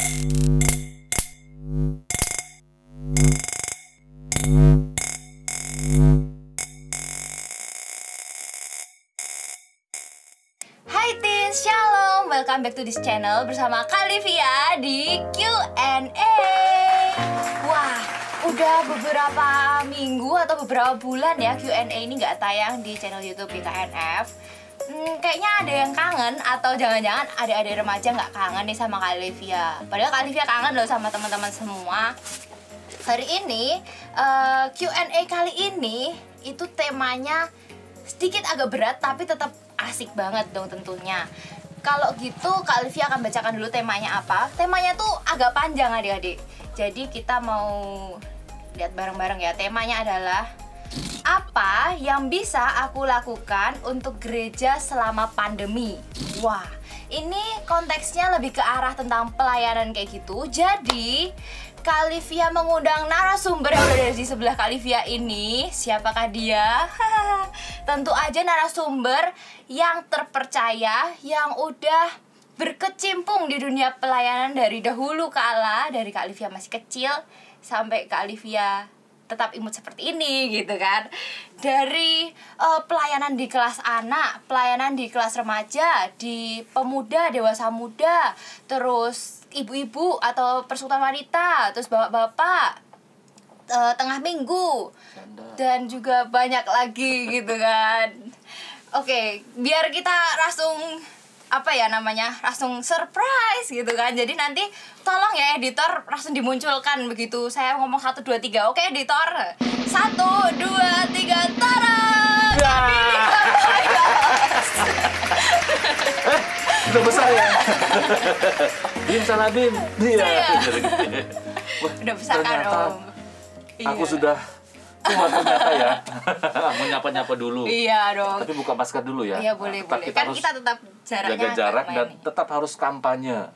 Hai teens, shalom, welcome back to this channel bersama Kak Livia di Q&A. Wah, udah beberapa minggu atau beberapa bulan ya Q&A ini nggak tayang di channel YouTube BKNF. Kayaknya ada yang kangen atau jangan-jangan adik-adik remaja nggak kangen nih sama Kak Livia. Padahal Kak Livia kangen loh sama teman-teman semua. Hari ini Q&A kali ini itu temanya sedikit agak berat tapi tetap asik banget dong tentunya. Kalau gitu Kak Livia akan bacakan dulu temanya apa. Temanya tuh agak panjang adik-adik. Jadi kita mau lihat bareng-bareng ya. Temanya adalah apa yang bisa aku lakukan untuk gereja selama pandemi. Wah, ini konteksnya lebih ke arah tentang pelayanan kayak gitu. Jadi Kak Livia mengundang narasumber yang udah di sebelah Kak Livia ini. Siapakah dia? Tentu aja narasumber yang terpercaya, yang udah berkecimpung di dunia pelayanan dari dahulu kala, dari Kak Livia masih kecil sampai Kak Livia tetap imut seperti ini gitu kan. Dari pelayanan di kelas anak, pelayanan di kelas remaja, di pemuda, dewasa muda, terus ibu-ibu atau persekutuan wanita, terus bapak-bapak, tengah minggu, dan juga banyak lagi gitu kan. Oke, biar kita langsung langsung surprise gitu kan. Jadi nanti tolong ya editor langsung dimunculkan begitu saya ngomong 1, 2, 3. Oke editor, 1, 2, 3, tada! Udah besar ya? Bim sana Bim. Iya. Udah besar kan Om? Aku sudah tua ternyata ya. Mau nyapa-nyapa dulu. Iya dong. Tapi buka masker dulu ya. Iya boleh. Kita Tetap jaraknya jaga jarak dan tetap harus kampanye.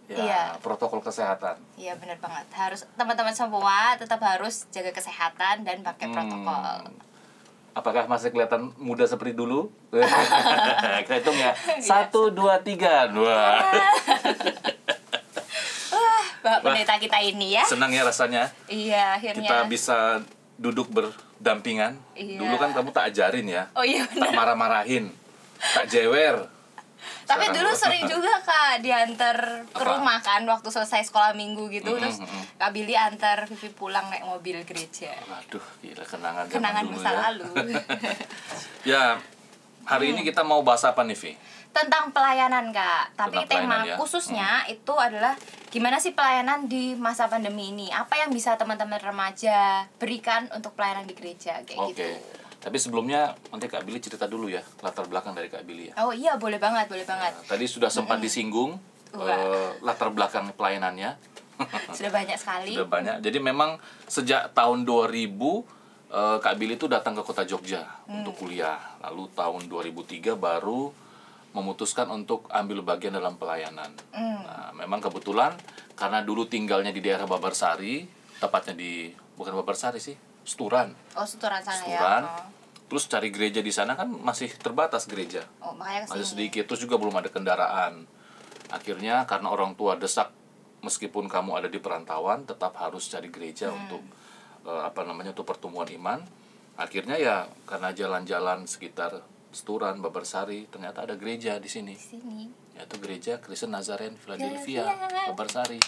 Ya, iya. Protokol kesehatan. Iya benar banget. Harus teman-teman semua tetap harus jaga kesehatan dan pakai protokol. Apakah masih kelihatan muda seperti dulu? Kita hitung ya. 1, 2, 3. Wah. Bapak pendeta kita ini ya. Senang ya rasanya. Iya, akhirnya. Kita bisa duduk berdampingan. Iya. Dulu kan kamu tak ajarin ya. Oh iya benar. Tak marah-marahin. Tak jewer. Tapi Sekarang dulu sering juga Kak diantar ke rumah kan waktu selesai sekolah minggu gitu. Terus Kak Billy antar Vivi pulang naik mobil gereja. Waduh, gila kenangan Kenangan dulu masa ya. lalu. Ya, hari ini kita mau bahas apa nih, Vi? Tentang pelayanan Kak. Tapi Tentang tema pelayanan, ya. khususnya itu adalah gimana sih pelayanan di masa pandemi ini. Apa yang bisa teman-teman remaja berikan untuk pelayanan di gereja kayak gitu. Tapi sebelumnya nanti Kak Billy cerita dulu ya latar belakang dari Kak Billy ya. Oh iya, boleh banget. Nah, tadi sudah sempat disinggung latar belakang pelayanannya. Sudah banyak sekali. Sudah banyak. Jadi memang sejak tahun 2000 Kak Billy itu datang ke kota Jogja untuk kuliah. Lalu tahun 2003 baru memutuskan untuk ambil bagian dalam pelayanan. Nah, memang kebetulan karena dulu tinggalnya di daerah Babarsari, tepatnya di bukan Babarsari sih, Sturan. Oh, Sturan sana Sturan. ya. Terus cari gereja di sana kan masih terbatas gereja. Oh, makanya kesini. Masih sedikit, terus juga belum ada kendaraan. Akhirnya karena orang tua desak, meskipun kamu ada di perantauan, tetap harus cari gereja untuk untuk pertumbuhan iman. Akhirnya ya karena jalan-jalan sekitar Sturan, Babarsari, ternyata ada gereja di sini. Di sini. Yaitu gereja Kristen Nazaren Philadelphia, Babarsari.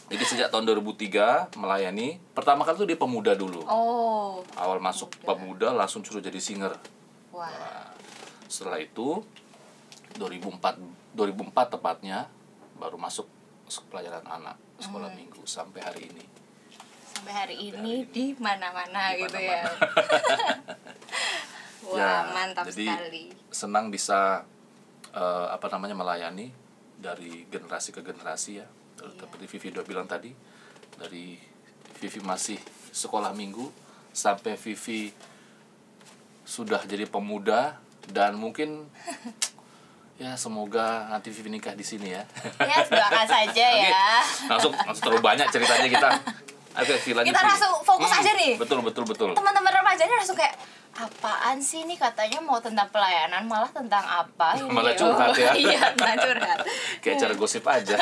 Jadi sejak tahun 2003 melayani. Pertama kali itu di pemuda dulu. Oh. Awal masuk pemuda langsung suruh jadi singer. Wah. Nah, setelah itu 2004 tepatnya baru masuk pelajaran anak sekolah minggu sampai hari ini. Sampai hari ini di mana-mana gitu ya. Wah, Ya, mantap jadi sekali. senang bisa melayani dari generasi ke generasi ya. Seperti Vivi udah bilang tadi, dari Vivi masih sekolah minggu sampai Vivi sudah jadi pemuda dan mungkin ya semoga nanti Vivi nikah di sini ya. Ya, doakan saja ya. Langsung terlalu banyak ceritanya kita. Oke, Kita langsung fokus aja nih. Betul. Teman-teman remaja ini langsung kayak apaan sih ini katanya mau tentang pelayanan malah tentang apa ini? Malah curhat ya. Iya, malah curhat. Kayak cara gosip aja.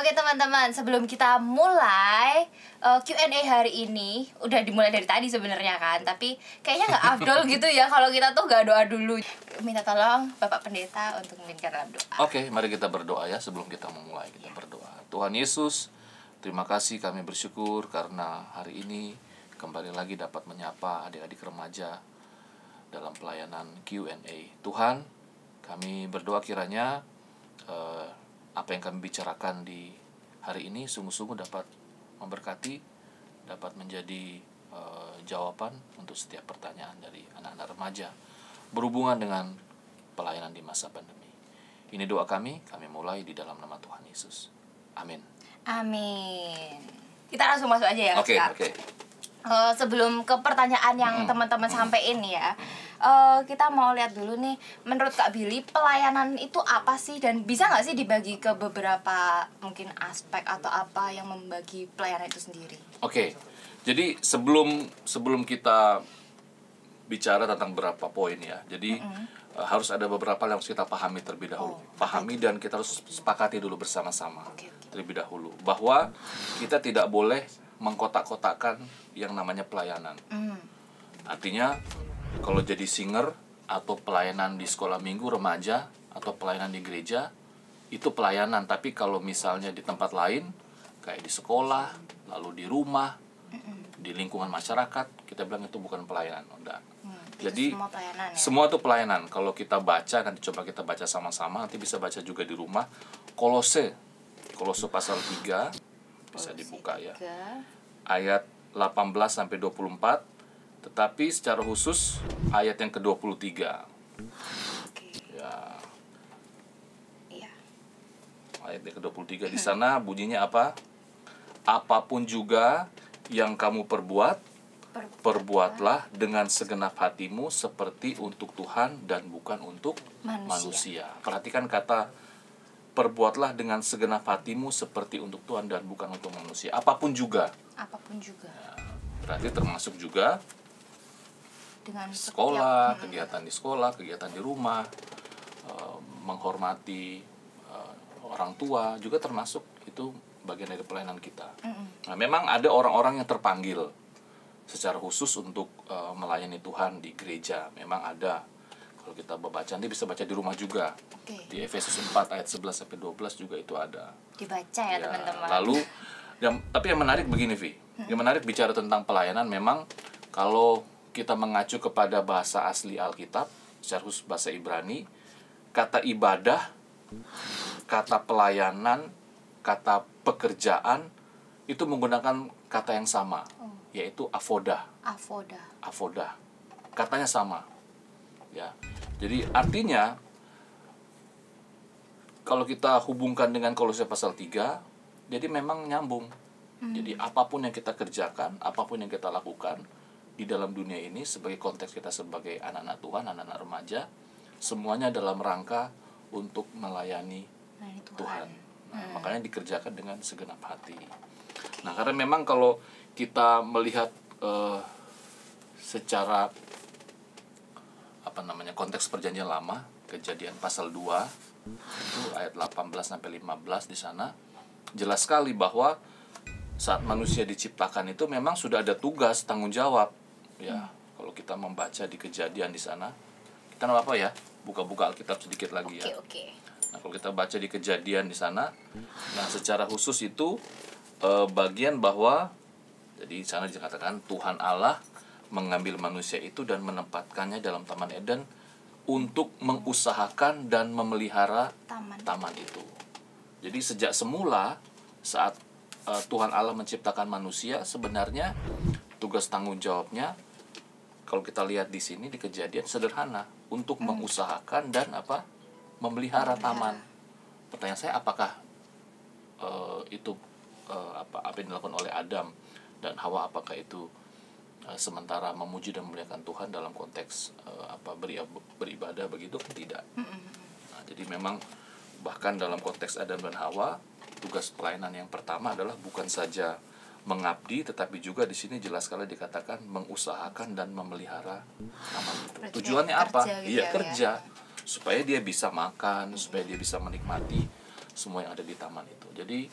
Oke teman-teman, sebelum kita mulai Q&A hari ini, udah dimulai dari tadi sebenarnya kan, tapi kayaknya nggak afdol gitu ya kalau kita tuh nggak doa dulu. Minta tolong Bapak Pendeta untuk memimpin dalam doa. Oke, mari kita berdoa ya sebelum kita memulai. Kita berdoa. Tuhan Yesus, terima kasih, kami bersyukur karena hari ini kembali lagi dapat menyapa adik-adik remaja dalam pelayanan Q&A. Tuhan, kami berdoa kiranya apa yang kami bicarakan di hari ini sungguh-sungguh dapat memberkati, dapat menjadi jawaban untuk setiap pertanyaan dari anak-anak remaja berhubungan dengan pelayanan di masa pandemi. Ini doa kami mulai di dalam nama Tuhan Yesus. Amin. Amin. Kita langsung masuk aja ya, Oke. Sebelum ke pertanyaan yang teman-teman sampein ya, kita mau lihat dulu nih, menurut Kak Billy pelayanan itu apa sih, dan bisa nggak sih dibagi ke beberapa mungkin aspek atau apa yang membagi pelayanan itu sendiri? Oke. Jadi sebelum kita bicara tentang beberapa poin ya, jadi harus ada beberapa yang harus kita pahami terlebih dahulu. Pahami dan kita harus sepakati dulu bersama-sama terlebih dahulu bahwa kita tidak boleh mengkotak-kotakan yang namanya pelayanan. Artinya kalau jadi singer atau pelayanan di sekolah minggu remaja atau pelayanan di gereja itu pelayanan, tapi kalau misalnya di tempat lain kayak di sekolah, lalu di rumah, di lingkungan masyarakat, kita bilang itu bukan pelayanan. Enggak. Jadi semua pelayanan ya? Semua itu pelayanan. Kalau kita baca, nanti coba kita baca sama-sama, nanti bisa baca juga di rumah. Kolose pasal 3 bisa dibuka ya. Ayat 18 sampai 24, tetapi secara khusus ayat yang ke-23. Ya. Iya. Ayat yang ke-23 di sana bunyinya apa? Apapun juga yang kamu perbuatlah dengan segenap hatimu seperti untuk Tuhan dan bukan untuk manusia. Perhatikan kata perbuatlah dengan segenap hatimu seperti untuk Tuhan dan bukan untuk manusia. Apapun juga. Ya, berarti termasuk juga dengan sekolah, kegiatan di sekolah, kegiatan di rumah, menghormati orang tua juga termasuk, itu bagian dari pelayanan kita. Nah, memang ada orang-orang yang terpanggil secara khusus untuk melayani Tuhan di gereja. Memang ada. Kalau kita baca, nanti bisa baca di rumah juga. Di Efesus 4 ayat 11 sampai 12 juga itu ada. Dibaca ya teman-teman. Lalu tapi yang menarik begini, Vi. Yang menarik bicara tentang pelayanan, memang kalau kita mengacu kepada bahasa asli Alkitab, secara khusus bahasa Ibrani, kata ibadah, kata pelayanan, kata pekerjaan itu menggunakan kata yang sama, yaitu avoda. Katanya sama. Ya. Jadi artinya kalau kita hubungkan dengan Kolose pasal 3, jadi memang nyambung. Jadi apapun yang kita kerjakan, apapun yang kita lakukan di dalam dunia ini sebagai konteks kita sebagai anak-anak Tuhan, anak-anak remaja, semuanya dalam rangka untuk melayani Tuhan. Nah, makanya dikerjakan dengan segenap hati. Nah, karena memang kalau kita melihat secara konteks perjanjian lama, Kejadian pasal 2 itu ayat 18 sampai 15 di sana jelas sekali bahwa saat manusia diciptakan itu memang sudah ada tugas, tanggung jawab. Ya, kalau kita membaca di Kejadian di sana, kita apa ya? Buka-buka Alkitab sedikit lagi ya. Nah, kalau kita baca di Kejadian di sana, nah secara khusus itu bagian bahwa jadi di sana dikatakan Tuhan Allah mengambil manusia itu dan menempatkannya dalam Taman Eden untuk mengusahakan dan memelihara taman itu. Jadi sejak semula saat Tuhan Allah menciptakan manusia, sebenarnya tugas tanggung jawabnya kalau kita lihat di sini di Kejadian sederhana, untuk mengusahakan dan memelihara taman. Pertanyaan saya, apakah itu apa yang dilakukan oleh Adam dan Hawa, apakah itu sementara memuji dan memuliakan Tuhan dalam konteks beribadah begitu? Tidak. Nah, jadi memang bahkan dalam konteks Adam dan Hawa, tugas pelayanan yang pertama adalah bukan saja mengabdi, tetapi juga di sini jelas sekali dikatakan mengusahakan dan memelihara taman itu. Tujuannya apa? Kerja gitu kerja supaya dia bisa makan, supaya dia bisa menikmati semua yang ada di taman itu. Jadi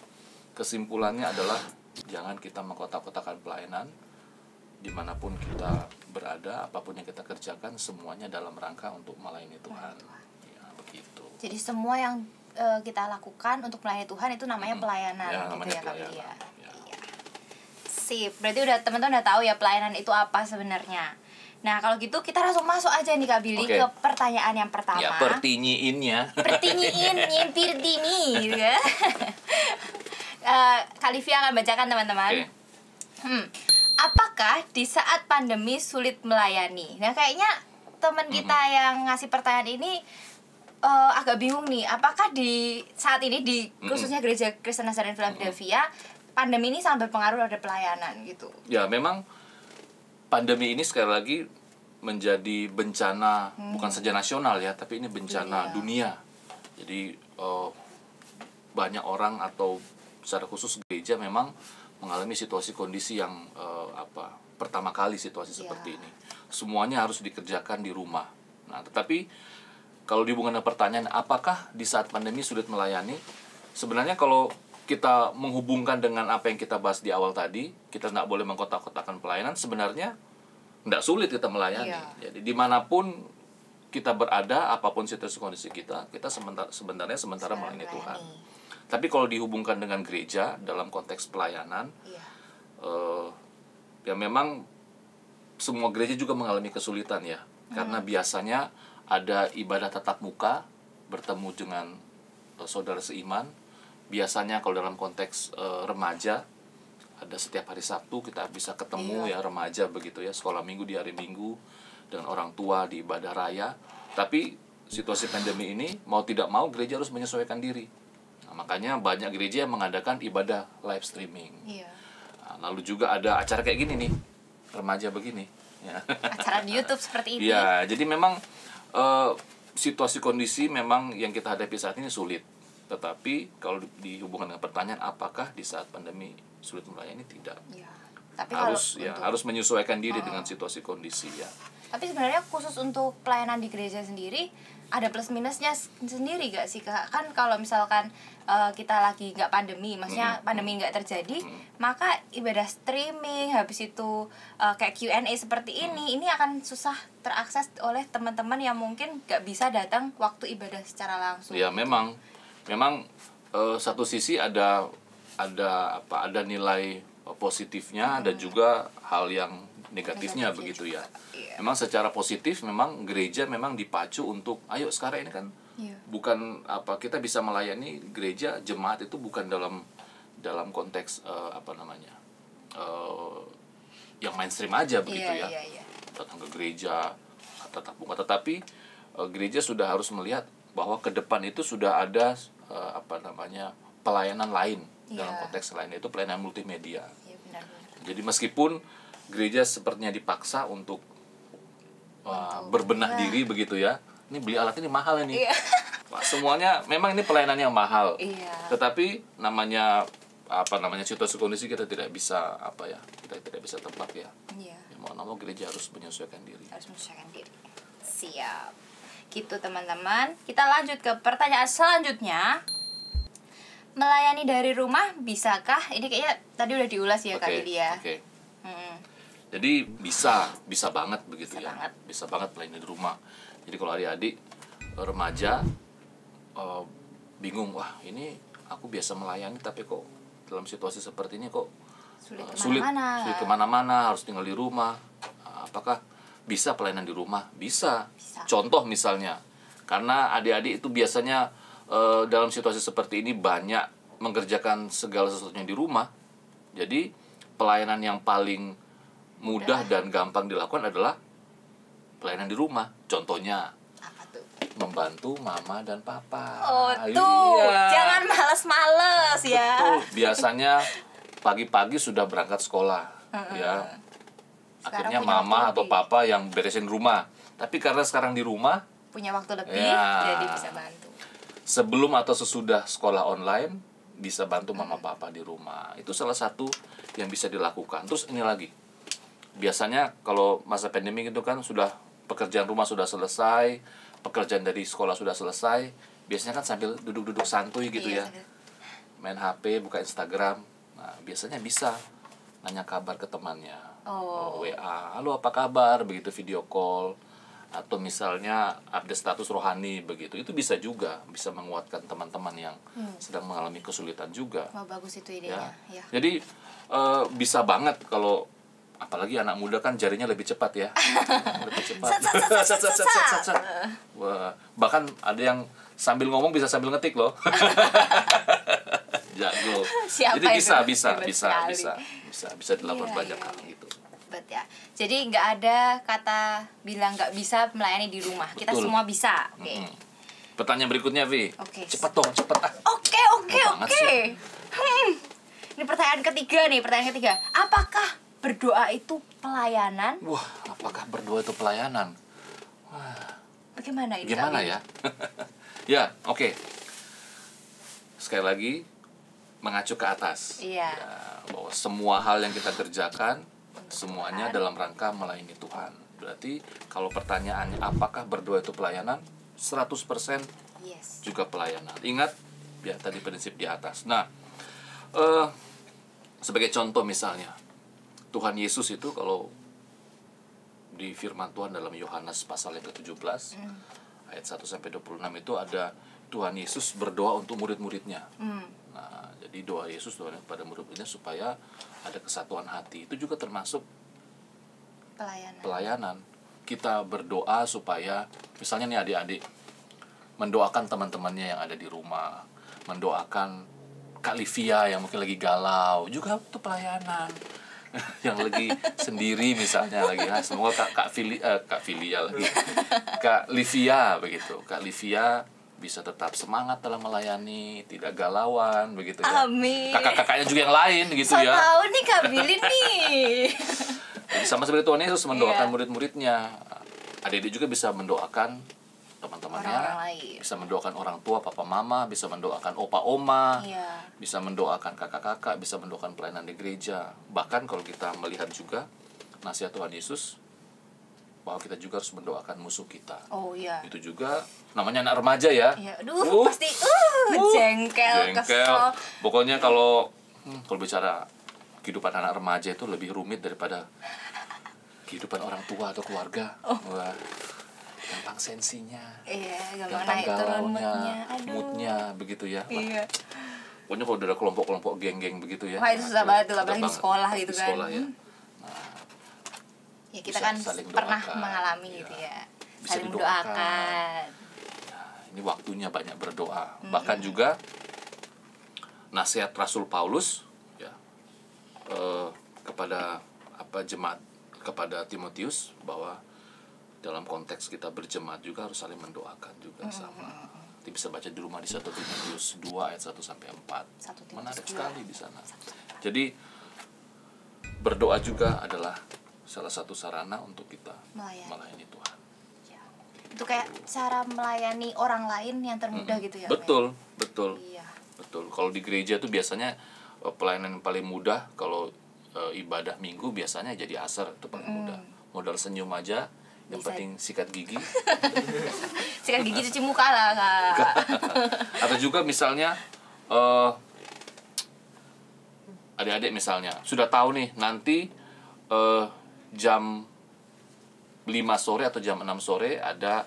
kesimpulannya adalah jangan kita mengkotak-kotakan pelayanan. Dimanapun kita berada, apapun yang kita kerjakan, semuanya dalam rangka untuk melayani Tuhan. Ya, begitu. Jadi semua yang kita lakukan untuk melayani Tuhan itu namanya pelayanan, Ya, gitu namanya ya Kak pelayanan. Billy ya. Ya. Iya. Sip, berarti udah teman-teman udah tahu ya pelayanan itu apa sebenarnya. Nah kalau gitu kita langsung masuk aja nih Kak Billy Oke. ke pertanyaan yang pertama. Ya, pertinyiinnya. Pertinyiin, nyimpir dini gitu ya. Kak Livia akan bacakan teman-teman. Oke. Apakah di saat pandemi sulit melayani? Nah kayaknya teman kita yang ngasih pertanyaan ini agak bingung nih. Apakah di saat ini di khususnya Gereja Kristen Nazarene Philadelphia pandemi ini sangat berpengaruh terhadap pelayanan gitu? Ya, memang pandemi ini sekali lagi menjadi bencana bukan saja nasional ya, tapi ini bencana dunia. Jadi banyak orang atau secara khusus gereja memang mengalami situasi kondisi yang pertama kali situasi seperti ini. Semuanya harus dikerjakan di rumah. Nah, tetapi kalau dihubungkan dengan pertanyaan apakah di saat pandemi sulit melayani? Sebenarnya kalau kita menghubungkan dengan apa yang kita bahas di awal tadi, kita tidak boleh mengkotak-kotakan pelayanan, sebenarnya tidak sulit kita melayani. Jadi dimanapun kita berada, apapun situasi kondisi kita sebenarnya melayani Tuhan. Tapi kalau dihubungkan dengan gereja dalam konteks pelayanan, ya memang semua gereja juga mengalami kesulitan ya, karena biasanya ada ibadah tatap muka bertemu dengan saudara seiman. Biasanya kalau dalam konteks remaja ada setiap hari Sabtu kita bisa ketemu ya remaja begitu ya, sekolah minggu di hari Minggu dengan orang tua di ibadah raya. Tapi situasi pandemi ini mau tidak mau gereja harus menyesuaikan diri. Nah, makanya banyak gereja yang mengadakan ibadah live streaming. Nah, lalu juga ada acara kayak gini nih, remaja begini. Ya. Acara di YouTube seperti ini. Ya, jadi memang situasi kondisi memang yang kita hadapi saat ini sulit. Tetapi kalau dihubungkan dengan pertanyaan apakah di saat pandemi sulit melayani, tidak. Tapi harus menyesuaikan diri dengan situasi kondisi ya. Tapi sebenarnya khusus untuk pelayanan di gereja sendiri ada plus minusnya sendiri gak sih Kak? Kan kalau misalkan kita lagi nggak pandemi, maksudnya pandemi nggak terjadi, maka ibadah streaming habis itu kayak Q&A seperti ini akan susah terakses oleh teman-teman yang mungkin nggak bisa datang waktu ibadah secara langsung. Ya memang satu sisi ada nilai positifnya, ada juga hal yang negatifnya begitu ya. Memang secara positif memang gereja memang dipacu untuk ayo sekarang ini kan bukan kita bisa melayani gereja jemaat itu bukan dalam konteks yang mainstream aja begitu ya. Datang ke gereja tetap buka, tetapi gereja sudah harus melihat bahwa ke depan itu sudah ada pelayanan lain dalam konteks lain, itu pelayanan multimedia. Jadi meskipun gereja sepertinya dipaksa untuk berbenah diri begitu ya, ini beli alat ini mahal ini. Semuanya memang ini pelayanan yang mahal. Tetapi namanya situasi kondisi kita tidak bisa kita tidak bisa tebak ya. Mau nggak mau gereja harus menyesuaikan diri. Siap. Gitu teman-teman. Kita lanjut ke pertanyaan selanjutnya. Melayani dari rumah bisakah? Ini kayaknya tadi udah diulas ya Kak Billy ya. Jadi bisa banget begitu Bisa ya. banget. Bisa banget melayani di rumah. Jadi kalau adik-adik remaja bingung, wah ini aku biasa melayani tapi kok dalam situasi seperti ini kok sulit kemana-mana, harus tinggal di rumah. Apakah bisa pelayanan di rumah? Bisa. Contoh misalnya, karena adik-adik itu biasanya dalam situasi seperti ini banyak mengerjakan segala sesuatunya di rumah. Jadi pelayanan yang paling mudah dan gampang dilakukan adalah pelayanan di rumah. Contohnya Apa tuh? membantu mama dan papa. Jangan males-males ya. Betul. Biasanya pagi-pagi sudah berangkat sekolah ya. Akhirnya mama atau papa yang beresin rumah. Tapi karena sekarang di rumah punya waktu lebih, jadi bisa bantu. Sebelum atau sesudah sekolah online bisa bantu mama papa di rumah. Itu salah satu yang bisa dilakukan. Terus ini lagi, biasanya kalau masa pandemi itu kan sudah pekerjaan rumah sudah selesai, pekerjaan dari sekolah sudah selesai, biasanya kan sambil duduk-duduk santuy gitu ya, sambil- main HP, buka Instagram. Nah, biasanya bisa nanya kabar ke temannya. WA, halo apa kabar, begitu, video call, atau misalnya update status rohani begitu. Itu bisa juga, bisa menguatkan teman-teman yang sedang mengalami kesulitan juga. Wah, bagus itu Ya. idenya. Ya. Jadi bisa banget kalau apalagi anak muda kan jarinya lebih cepat ya. Lebih cepat. Sat. Wah, bahkan ada yang sambil ngomong bisa sambil ngetik loh. Jago. Siapa Jadi itu? Hebat sekali. bisa dilakukan Iya, banyak iya, hal iya. gitu. Hebat ya. Jadi nggak ada kata bilang nggak bisa melayani di rumah. Kita Betul. semua bisa. Oke. Pertanyaan berikutnya, Vi. Oke. Cepat dong, cepat ah. Oke. Lama banget sih. Ini pertanyaan ketiga. Apakah berdoa itu pelayanan? Wah, apakah berdoa itu pelayanan? Bagaimana ini? Gimana Kak? ya? Ya, oke. Sekali lagi mengacu ke atas. Iya. Ya, bahwa semua hal yang kita kerjakan semuanya dalam rangka melayani Tuhan. Berarti kalau pertanyaannya apakah berdoa itu pelayanan? 100% Yes. juga pelayanan. Ingat ya tadi prinsip di atas. Nah, sebagai contoh misalnya Tuhan Yesus itu kalau di firman Tuhan dalam Yohanes pasal yang ke-17 ayat 1 sampai 26 itu ada Tuhan Yesus berdoa untuk murid-muridnya. Nah, jadi doa Yesus doa kepada murid-muridnya supaya ada kesatuan hati. Itu juga termasuk pelayanan. Kita berdoa supaya misalnya nih adik-adik mendoakan teman-temannya yang ada di rumah, mendoakan Kak Livia yang mungkin lagi galau, juga itu pelayanan. Yang lagi sendiri misalnya lagi, semoga Kak Filia lagi, Kak Livia begitu, Kak Livia bisa tetap semangat dalam melayani, tidak galauan begitu ya. Amin. Kakak-kakaknya juga yang lain gitu So ya. tahu nih Kak Billy nih. Jadi sama seperti Tuhan Yesus mendoakan Iya. murid-muridnya. Adik-adik juga bisa mendoakan teman-temannya, Orang-orang lain. bisa mendoakan orang tua, papa mama, bisa mendoakan opa oma, Iya. bisa mendoakan kakak-kakak, bisa mendoakan pelayanan di gereja. Bahkan kalau kita melihat juga nasihat Tuhan Yesus bahwa kita juga harus mendoakan musuh kita. Oh iya. Itu juga namanya anak remaja ya. Iya, aduh pasti jengkel, kesel. Pokoknya kalau bicara kehidupan anak remaja itu lebih rumit daripada kehidupan orang tua atau keluarga. Wah, gampang sensinya, Iya, gampang gampang naik turun galaunya, moodnya. moodnya begitu ya. Wah, Iya. pokoknya kalau udah ada kelompok-kelompok geng-geng begitu ya. Wah, itu susah banget tuh, susah apalagi di banget. sekolah gitu Di kan. sekolah ya. Ya kita Bisa kan saling pernah doakan, mengalami iya. gitu ya. Bisa Saling didoakan. mendoakan. Ini waktunya banyak berdoa. Bahkan juga nasihat Rasul Paulus ya kepada jemaat, kepada Timotius, bahwa dalam konteks kita berjemaat juga harus saling mendoakan juga sama. Nanti bisa baca di rumah di 1 Timotius 2 ayat 1 sampai 4. 1 Timotius Menarik 2. sekali di sana. Jadi berdoa juga adalah salah satu sarana untuk kita melayani Tuhan. Ya. Itu kayak cara melayani orang lain yang termudah gitu ya. Betul. Iya. Betul. Kalau di gereja tuh biasanya pelayanan yang paling mudah kalau ibadah minggu biasanya jadi asar, itu paling mudah. Modal senyum aja, yang Bisa. penting sikat gigi. Sikat gigi cuci muka lah Kak. Atau juga misalnya adik-adik misalnya sudah tahu nih nanti jam 5 sore atau jam 6 sore ada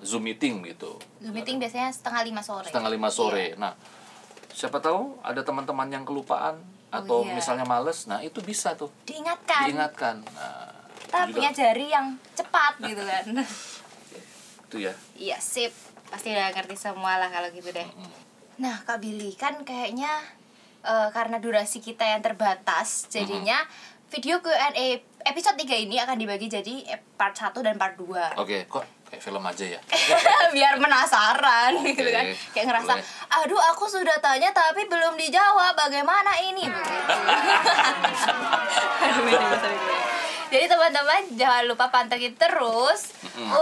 Zoom meeting gitu. Zoom meeting biasanya 4:30 sore. 4:30 sore. Iya. Nah, siapa tahu ada teman-teman yang kelupaan atau iya. misalnya males. Nah, itu bisa tuh Diingatkan. Nah, Kita itu punya juga jari yang cepat gitu kan. itu ya. Iya, sip. Pasti udah ngerti semua lah kalau gitu deh. Nah, Kak Billy, kan kayaknya karena durasi kita yang terbatas, jadinya video Q&A episode 3 ini akan dibagi jadi part 1 dan part 2. Oke, kok kayak film aja ya. Biar penasaran gitu kan. Oke, Kayak ngerasa, boleh. aduh aku sudah tanya tapi belum dijawab, bagaimana ini? Begitu. Aduh, bisa. Jadi teman-teman jangan lupa pantengin terus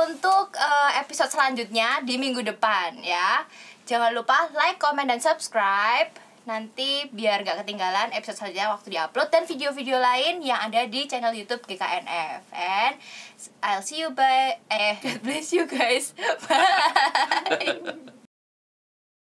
untuk episode selanjutnya di minggu depan ya. Jangan lupa like, comment, dan subscribe. Nanti biar gak ketinggalan episode selanjutnya waktu diupload dan video-video lain yang ada di channel YouTube GKNF. And I'll see you God bless you guys. Bye.